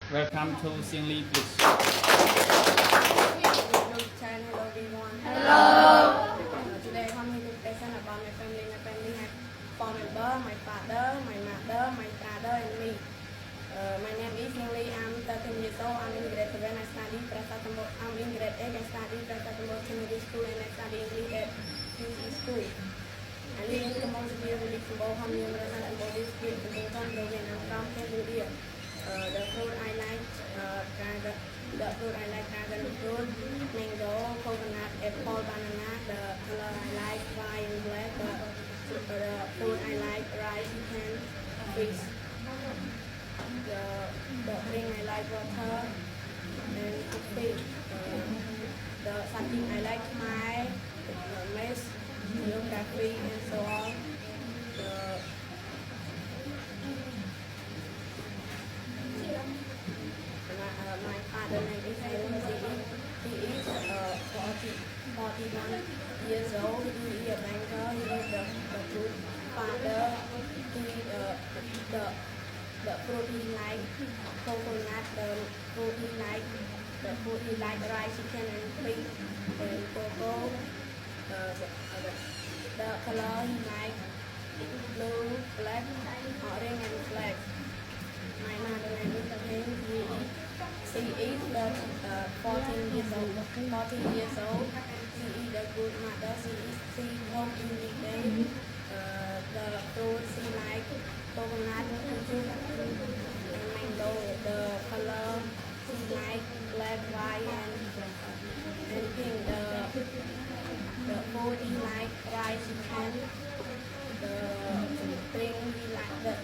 Welcome to Singly Please. Hello everyone. Hello. Today I'm here to present about my family. My family has 4 members: my father, my mother, my brother, and me. My name is Nili. I'm 13 years old. I'm in grade 7. I study I'm in grade 8. I study Prasad Community School and I study English at UC School. I live in Cambodia, Luxembourg, Hamburg, and Cambodia, Cambodia, I'm from Cambodia. The fruit I like, dragon fruit, mango, coconut, apple, banana. The color I like, white and black. The food I like, rice, chicken, fish. The drink I like, water and coffee. The something I like, my maize, geography, and so on. My father name is he is 41 years old. He is a banker. He is the good father. He the fruit he like coconut. The fruit he like rice, chicken, and fish, and cocoa. The color he like blue, black, orange, and black. My mother name is she is 14 years old. 14 years old. She is a good mother. She home in the day. The fruit she like coconut, and mango. The color she like black, white, and pink. The food he like rice, chicken. The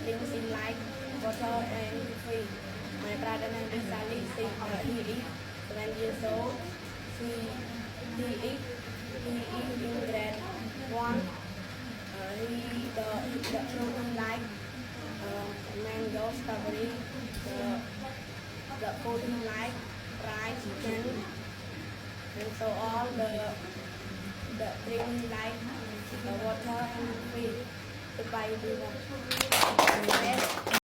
drinks he like water and coffee. My brother name is Sally. He is 7 years old. He is in grade 1. The fruit he like mango, strawberry. The food he like rice, chicken, and so on. The drink he like the water and coffee. Goodbye everyone.